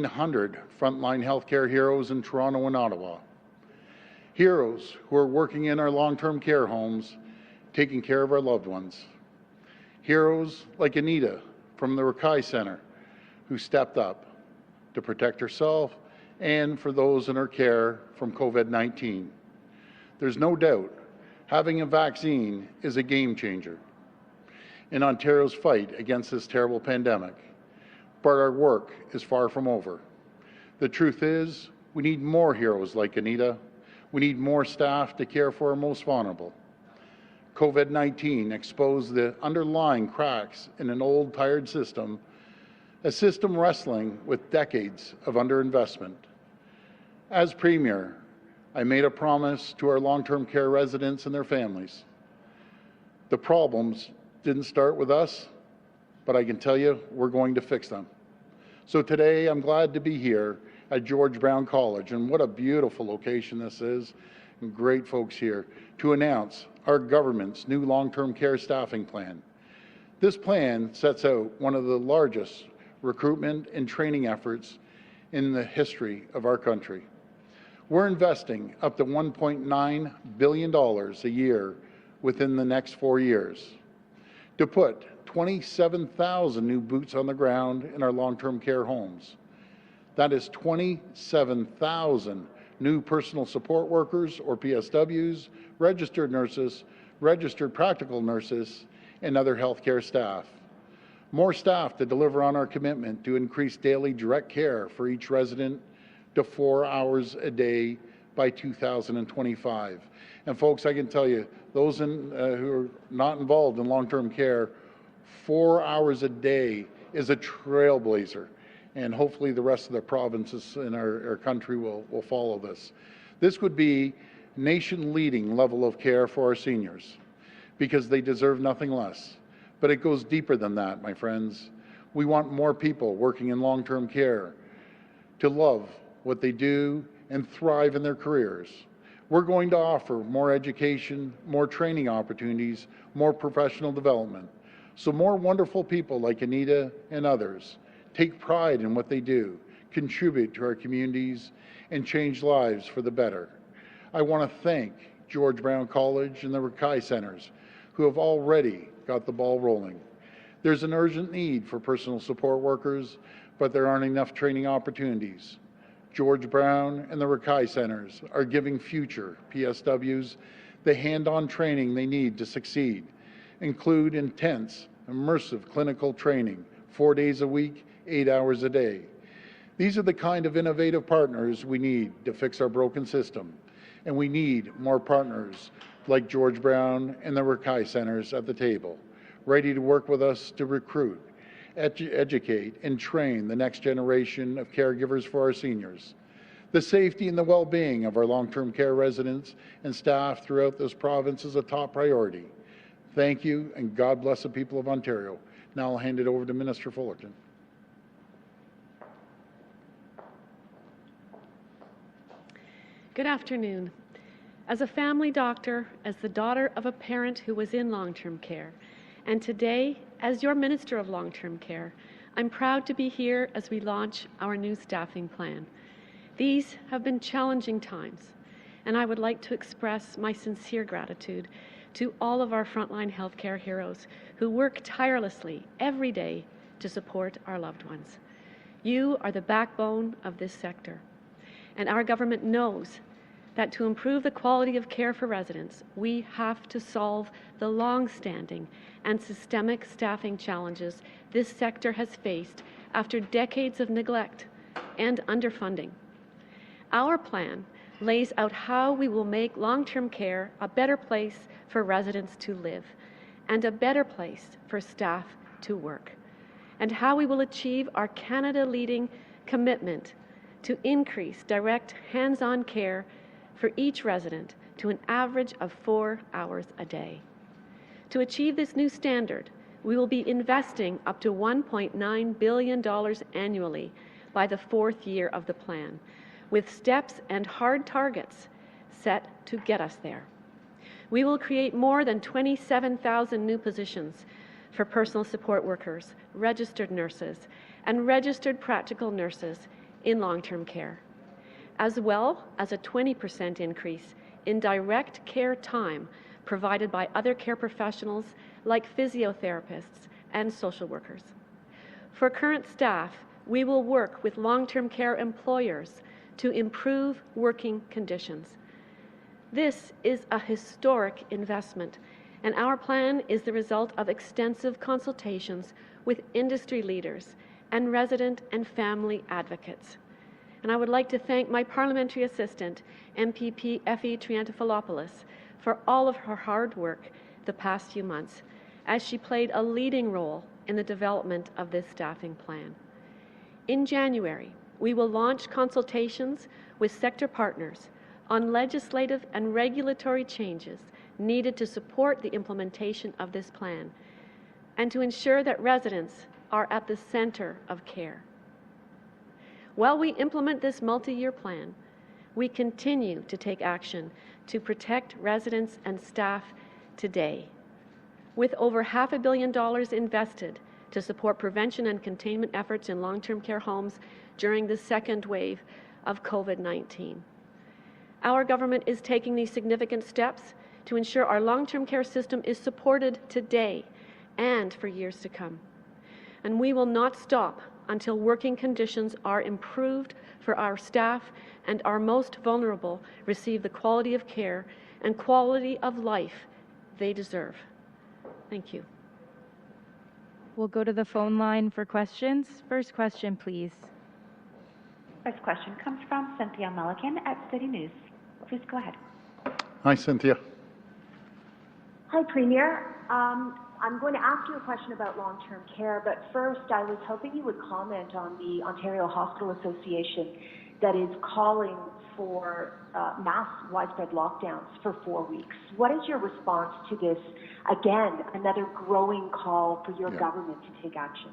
100 frontline healthcare heroes in Toronto and Ottawa. Heroes who are working in our long-term care homes, taking care of our loved ones. Heroes like Anita from the Rakai Centre, who stepped up to protect herself and for those in her care from COVID-19. There's no doubt having a vaccine is a game changer in Ontario's fight against this terrible pandemic. But our work is far from over. The truth is, we need more heroes like Anita. We need more staff to care for our most vulnerable. COVID-19 exposed the underlying cracks in an old, tired system, a system wrestling with decades of underinvestment. As Premier, I made a promise to our long-term care residents and their families. The problems didn't start with us, but I can tell you we're going to fix them. So today I'm glad to be here at George Brown College, and what a beautiful location this is, and great folks here, to announce our government's new long-term care staffing plan. This plan sets out one of the largest recruitment and training efforts in the history of our country. We're investing up to $1.9 billion a year within the next 4 years to put 27,000 new boots on the ground in our long-term care homes. That is 27,000 new personal support workers, or PSWs, registered nurses, registered practical nurses, and other healthcare staff. More staff to deliver on our commitment to increase daily direct care for each resident to 4 hours a day by 2025. And folks, I can tell you, those who are not involved in long-term care, 4 hours a day is a trailblazer, and hopefully the rest of the provinces in our country will follow this. This would be nation-leading level of care for our seniors, because they deserve nothing less. But it goes deeper than that, my friends. We want more people working in long-term care to love what they do and thrive in their careers. We're going to offer more education, more training opportunities, more professional development, so more wonderful people like Anita and others take pride in what they do, contribute to our communities, and change lives for the better. I want to thank George Brown College and the Rakai Centres, who have already got the ball rolling. There's an urgent need for personal support workers, but there aren't enough training opportunities. George Brown and the Rakai Centres are giving future PSWs the hand-on training they need to succeed. Include intense, immersive clinical training, 4 days a week, 8 hours a day. These are the kind of innovative partners we need to fix our broken system, and we need more partners like George Brown and the Rakai Centres at the table, ready to work with us to recruit, educate, and train the next generation of caregivers for our seniors. The safety and the well-being of our long-term care residents and staff throughout this province is a top priority. Thank you, and God bless the people of Ontario. Now I'll hand it over to Minister Fullerton. Good afternoon. As a family doctor, as the daughter of a parent who was in long-term care, and today, as your Minister of Long-Term Care, I'm proud to be here as we launch our new staffing plan. These have been challenging times, and I would like to express my sincere gratitude to all of our frontline healthcare heroes who work tirelessly every day to support our loved ones. You are the backbone of this sector, and our government knows that to improve the quality of care for residents, we have to solve the long-standing and systemic staffing challenges this sector has faced after decades of neglect and underfunding. Our plan lays out how we will make long-term care a better place for residents to live and a better place for staff to work, and how we will achieve our Canada-leading commitment to increase direct hands-on care for each resident to an average of 4 hours a day. To achieve this new standard, we will be investing up to $1.9 billion annually by the 4th year of the plan, with steps and hard targets set to get us there. We will create more than 27,000 new positions for personal support workers, registered nurses, and registered practical nurses in long-term care, as well as a 20% increase in direct care time provided by other care professionals like physiotherapists and social workers. For current staff, we will work with long-term care employers to improve working conditions. This is a historic investment, and our plan is the result of extensive consultations with industry leaders and resident and family advocates. And I would like to thank my parliamentary assistant, MPP Effie Triantafilopoulos, for all of her hard work the past few months, as she played a leading role in the development of this staffing plan. In January, we will launch consultations with sector partners on legislative and regulatory changes needed to support the implementation of this plan and to ensure that residents are at the center of care. While we implement this multi-year plan, we continue to take action to protect residents and staff today. With over $500 million invested to support prevention and containment efforts in long-term care homes during the second wave of COVID-19. Our government is taking these significant steps to ensure our long-term care system is supported today and for years to come. And we will not stop until working conditions are improved for our staff and our most vulnerable receive the quality of care and quality of life they deserve. Thank you. We'll go to the phone line for questions. First question, please. First question comes from Cynthia Mulligan at City News. Please go ahead. Hi, Cynthia. Hi, Premier. I'm going to ask you a question about long-term care, but first I was hoping you would comment on the Ontario Hospital Association that is calling for mass widespread lockdowns for 4 weeks. What is your response to this, again, another growing call for your government to take action?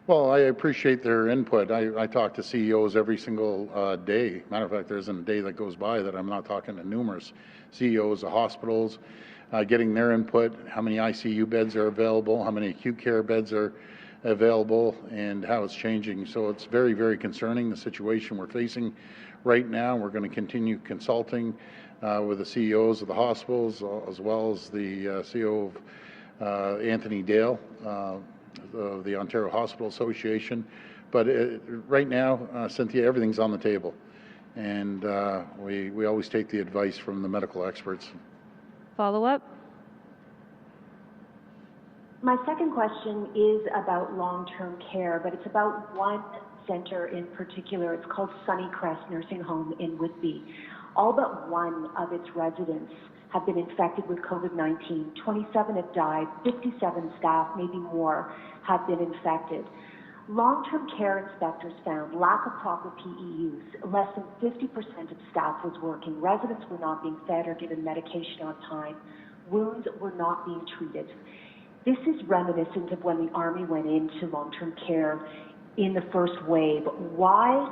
Well, I appreciate their input. I talk to CEOs every single day. Matter of fact, there isn't a day that goes by that I'm not talking to numerous CEOs of hospitals, getting their input, how many ICU beds are available, how many acute care beds are available, and how it's changing. So it's very, very concerning, the situation we're facing right now. We're going to continue consulting with the CEOs of the hospitals, as well as the CEO of Anthony Dale, of the Ontario Hospital Association. But right now, Cynthia, everything's on the table. And we always take the advice from the medical experts. Follow-up? My second question is about long-term care, but it's about one center in particular. It's called Sunnycrest Nursing Home in Whitby. All but one of its residents have been infected with COVID-19. 27 have died, 57 staff, maybe more, have been infected. Long-term care inspectors found lack of proper PEUs. Less than 50% of staff was working. Residents were not being fed or given medication on time. Wounds were not being treated. This is reminiscent of when the Army went into long-term care in the first wave. Why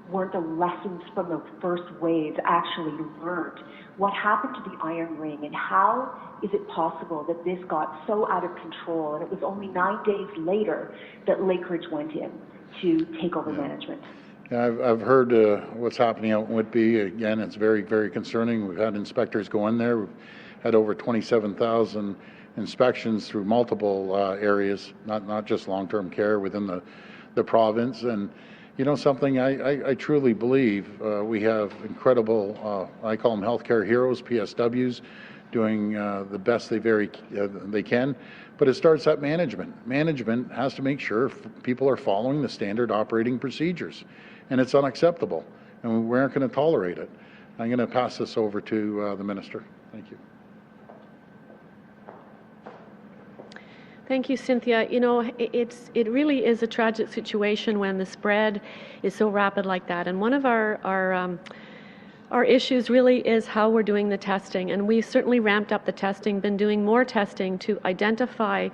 weren't the lessons from the first wave actually learned? What happened to the Iron Ring, and how is it possible that this got so out of control, and it was only 9 days later that Lakeridge went in to take over management? Yeah, I've heard what's happening out in Whitby. Again, it's very, very concerning. We've had inspectors go in there. We've had over 27,000 inspections through multiple areas, not just long-term care within the province. And you know something, I truly believe we have incredible, I call them healthcare heroes, PSWs, doing the best they can. But it starts at management. Management has to make sure people are following the standard operating procedures. And it's unacceptable. And we aren't going to tolerate it. I'm going to pass this over to the Minister. Thank you. Thank you, Cynthia. You know, it really is a tragic situation when the spread is so rapid like that. And one of our issues really is how we're doing the testing. And we've certainly ramped up the testing, been doing more testing to identify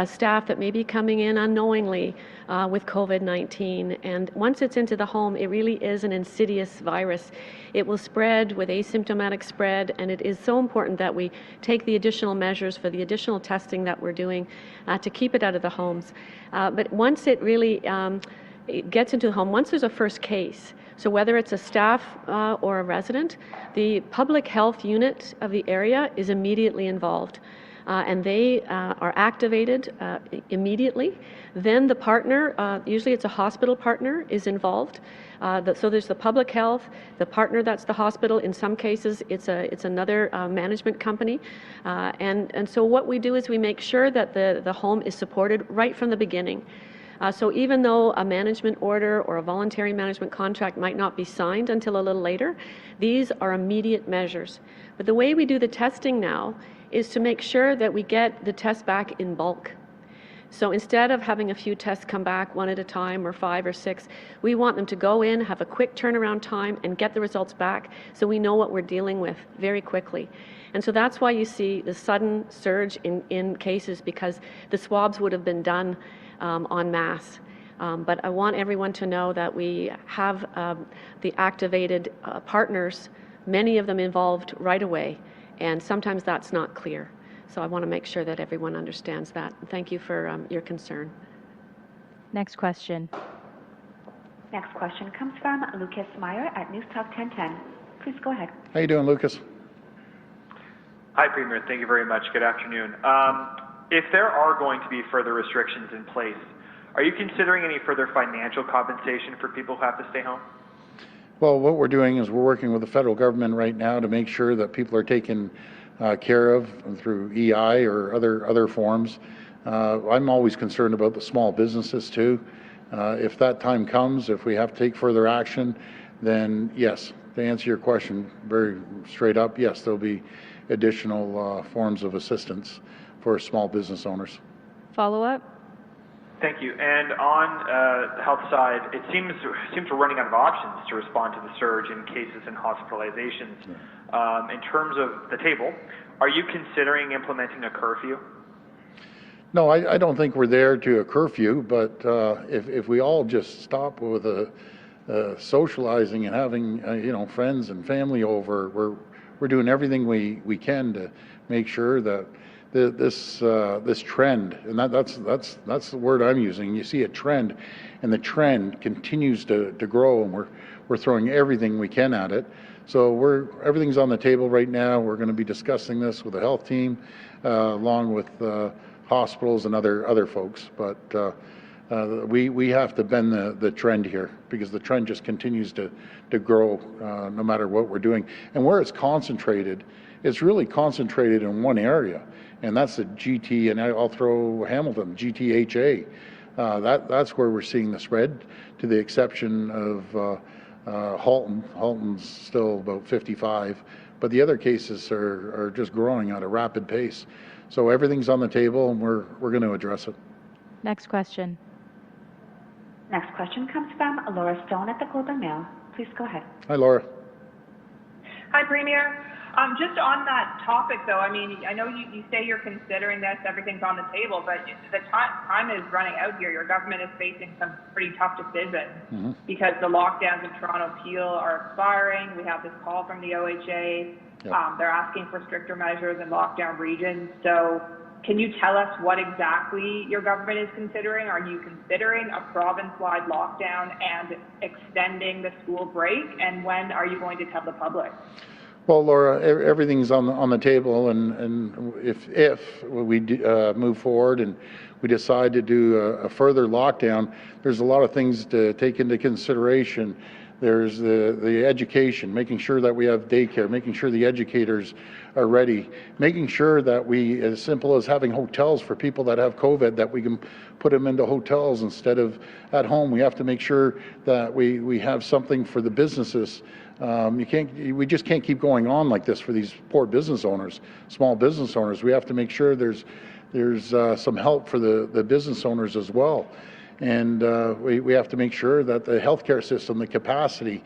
staff that may be coming in unknowingly with COVID-19. And once it's into the home, it really is an insidious virus. It will spread with asymptomatic spread, and it is so important that we take the additional measures for the additional testing that we're doing to keep it out of the homes. But once it really it gets into the home, once there's a first case, so whether it's a staff or a resident, the public health unit of the area is immediately involved. And they are activated immediately. Then the partner, usually it's a hospital partner, is involved. So there's the public health, the partner that's the hospital. In some cases, it's another management company. And so what we do is we make sure that the home is supported right from the beginning. So even though a management order or a voluntary management contract might not be signed until a little later, these are immediate measures. But the way we do the testing now is to make sure that we get the tests back in bulk. So instead of having a few tests come back one at a time or 5 or 6, we want them to go in, have a quick turnaround time and get the results back so we know what we're dealing with very quickly. And so that's why you see the sudden surge in cases, because the swabs would have been done en masse. But I want everyone to know that we have the activated partners, many of them involved right away, and sometimes that's not clear. So I want to make sure that everyone understands that. Thank you for your concern. Next question. Next question comes from Lucas Meyer at News Talk 1010. Please go ahead. How you doing, Lucas? Hi, Premier. Thank you very much. Good afternoon. If there are going to be further restrictions in place, are you considering any further financial compensation for people who have to stay home? Well, what we're doing is we're working with the federal government right now to make sure that people are taken care of through EI or other forms. I'm always concerned about the small businesses too. If that time comes, if we have to take further action, then yes, to answer your question very straight up, yes, there'll be additional forms of assistance for small business owners. Follow up? Thank you. And on the health side, it seems we're running out of options to respond to the surge in cases and hospitalizations. In terms of the table, are you considering implementing a curfew? No, I don't think we're there to a curfew, but if we all just stop with socializing and having friends and family over, we're doing everything we can to make sure that this trend, and that's the word I'm using. You see a trend, and the trend continues to grow, and we're throwing everything we can at it. So everything's on the table right now. We're going to be discussing this with the health team, along with hospitals and other folks. But we have to bend the trend here, because the trend just continues to grow no matter what we're doing. And where it's concentrated, it's really concentrated in one area, and that's the GT, and I'll throw Hamilton, GTHA. That's where we're seeing the spread, to the exception of Halton. Halton's still about 55, but the other cases are just growing at a rapid pace. So everything's on the table, and we're going to address it. Next question. Next question comes from Laura Stone at the Globe and Mail. Please go ahead. Hi, Laura. Hi, Premier. Just on that topic, though, I mean, I know you say you're considering this, everything's on the table, but the time is running out here. Your government is facing some pretty tough decisions because the lockdowns in Toronto Peel are expiring. We have this call from the OHA. Yep. They're asking for stricter measures in lockdown regions. So can you tell us what exactly your government is considering? Are you considering a province-wide lockdown and extending the school break? And when are you going to tell the public? Well, Laura, everything's on the table, and if we move forward and we decide to do a further lockdown, there's a lot of things to take into consideration. There's the education, making sure that we have daycare, making sure the educators are ready, making sure that we, as simple as having hotels for people that have COVID, that we can put them into hotels instead of at home. We have to make sure that we have something for the businesses. We just can't keep going on like this for these poor business owners, small business owners. We have to make sure there's some help for the business owners as well. And we have to make sure that the healthcare system, the capacity,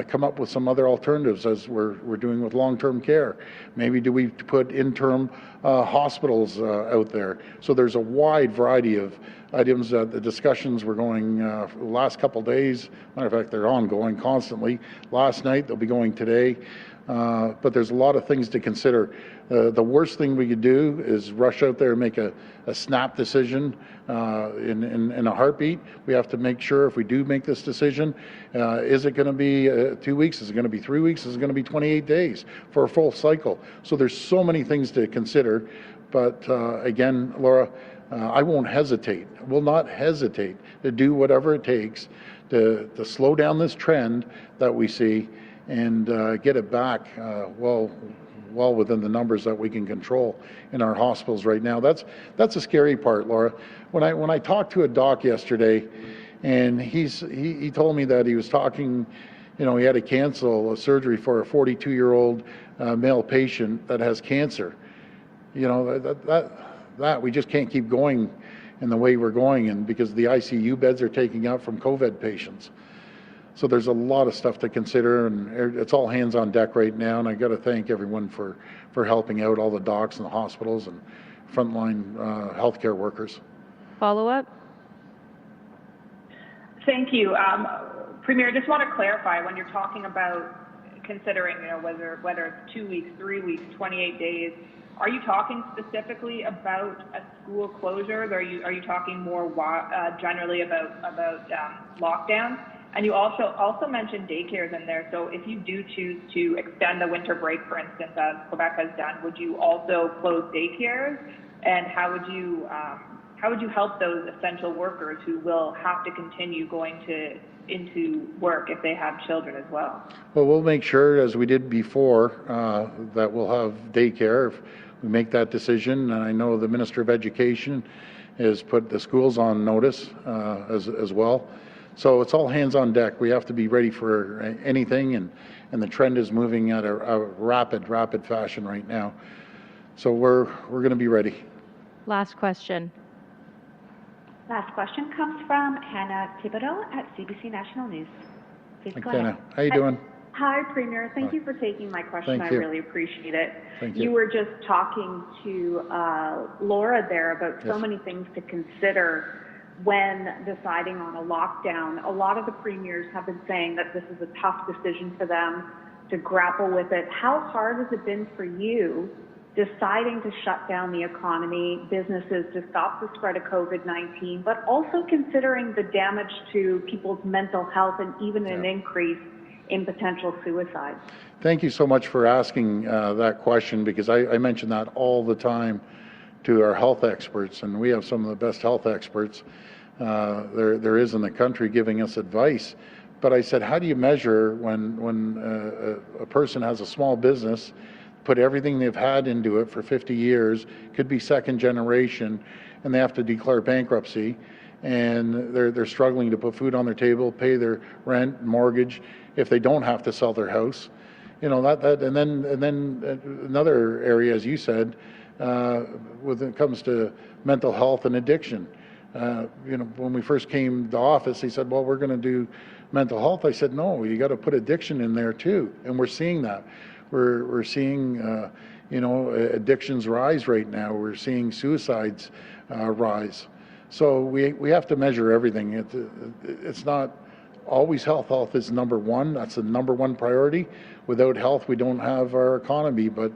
come up with some other alternatives, as we're doing with long-term care. Maybe do we put interim hospitals out there? So there's a wide variety of items. The discussions were going the last couple days. Matter of fact, they're ongoing constantly. Last night, they'll be going today. But there's a lot of things to consider. The worst thing we could do is rush out there and make a snap decision in a heartbeat. We have to make sure if we do make this decision, is it going to be 2 weeks? Is it going to be 3 weeks? Is it going to be 28 days for a full cycle? So there's so many things to consider. But again, Laura, I won't hesitate, will not hesitate to do whatever it takes to slow down this trend that we see and get it back well within the numbers that we can control in our hospitals right now. That's the scary part, Laura. When I talked to a doc yesterday, and he told me that he was talking, he had to cancel a surgery for a 42-year-old male patient that has cancer. That we just can't keep going in the way we're going, and because the ICU beds are taking up from COVID patients. So there's a lot of stuff to consider, and it's all hands on deck right now. And I got to thank everyone for helping out, all the docs and the hospitals and frontline healthcare workers. Follow up. Thank you. Premier, I just want to clarify, when you're talking about considering, whether it's 2 weeks, 3 weeks, 28 days, are you talking specifically about a school closure? Are you talking more generally about lockdown? And you also mentioned daycares in there. So if you do choose to extend the winter break, for instance, as Quebec has done, would you also close daycares? And how would you help those essential workers who will have to continue going into work if they have children as well? Well, we'll make sure, as we did before, that we'll have daycare if we make that decision. And I know the Minister of Education has put the schools on notice as well. So it's all hands on deck. We have to be ready for anything, and the trend is moving at a rapid fashion right now. So we're going to be ready. Last question. Last question comes from Hannah Thibodeau at CBC National News. Please go ahead. Hannah, how you doing? Hi, Premier. Thank you for taking my question. Thank I you. really appreciate it. Thank you. You were just talking to Laura there about so many things to consider when deciding on a lockdown. A lot of the premiers have been saying that this is a tough decision for them to grapple with it. How hard has it been for you deciding to shut down the economy, businesses, to stop the spread of COVID-19, but also considering the damage to people's mental health and even an increase in potential suicides? Thank you so much for asking that question, because I mention that all the time to our health experts, and we have some of the best health experts there is in the country giving us advice. But I said, how do you measure when a person has a small business, put everything they've had into it for 50 years, could be second generation, and they have to declare bankruptcy, and they're struggling to put food on their table, pay their rent, mortgage, if they don't have to sell their house, and then another area, as you said, when it comes to mental health and addiction. When we first came to office, he said, well, we're going to do mental health. I said, no, you got to put addiction in there too. And we're seeing that. We're seeing, addictions rise right now. We're seeing suicides rise. So we have to measure everything. It's not always health. Health is number one. That's the number one priority. Without health, we don't have our economy. But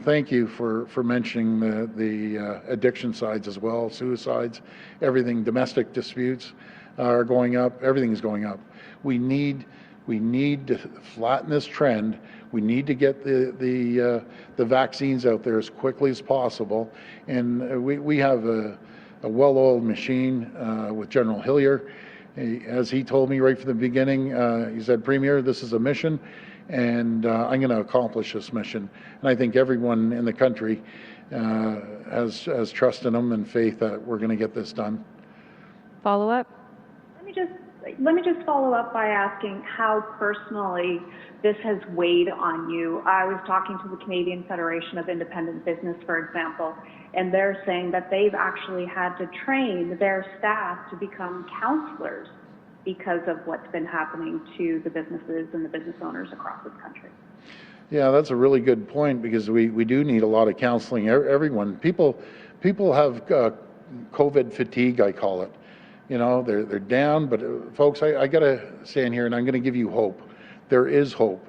thank you for mentioning the addiction sides as well, suicides, everything, domestic disputes are going up, everything's going up. We need to flatten this trend. We need to get the vaccines out there as quickly as possible. And we have a well-oiled machine with General Hillier. As he told me right from the beginning, he said, Premier, this is a mission, and I'm going to accomplish this mission. And I think everyone in the country has trust in him and faith that we're going to get this done. Follow up? Let me just follow up by asking how personally this has weighed on you. I was talking to the Canadian Federation of Independent Business, for example, and they're saying that they've actually had to train their staff to become counselors because of what's been happening to the businesses and the business owners across this country. Yeah, that's a really good point, because we do need a lot of counseling. Everyone, people have COVID fatigue, I call it. You know, they're down, but folks, I got to stand here and I'm going to give you hope. There is hope,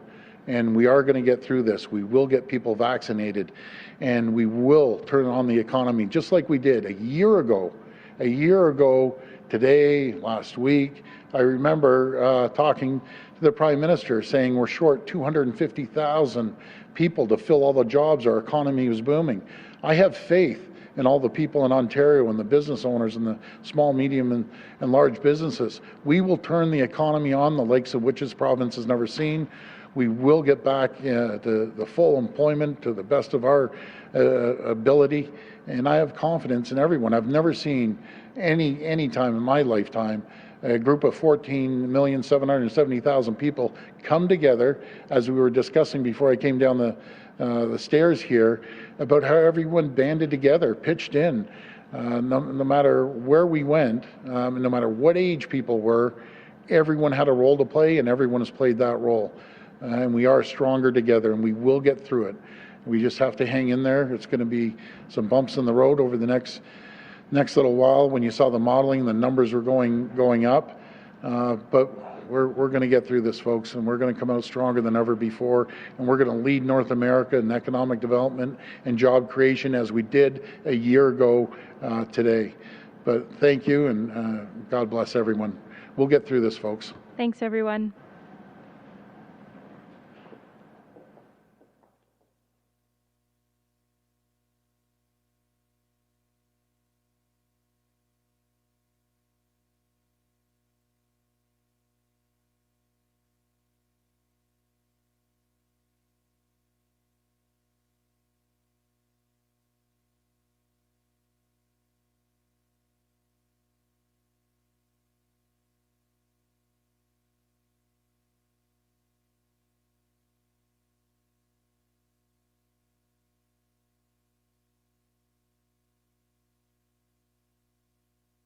and we are going to get through this. We will get people vaccinated, and we will turn on the economy just like we did a year ago. A year ago today, last week, I remember talking to the Prime Minister saying we're short 250,000 people to fill all the jobs. Our economy was booming. I have faith in all the people in Ontario and the business owners and the small, medium, and large businesses. We will turn the economy on the likes of which this province has never seen. We will get back to the full employment to the best of our ability, and I have confidence in everyone. I've never seen any time in my lifetime a group of 14,770,000 people come together, as we were discussing before I came down the stairs here, about how everyone banded together, pitched in, no matter where we went, no matter what age people were, everyone had a role to play, and everyone has played that role. And we are stronger together, and we will get through it. We just have to hang in there. It's going to be some bumps in the road over the next little while. When you saw the modeling, the numbers were going up, but we're going to get through this, folks, and we're going to come out stronger than ever before, and we're going to lead North America in economic development and job creation as we did a year ago today. But thank you, and God bless everyone. We'll get through this, folks. Thanks, everyone.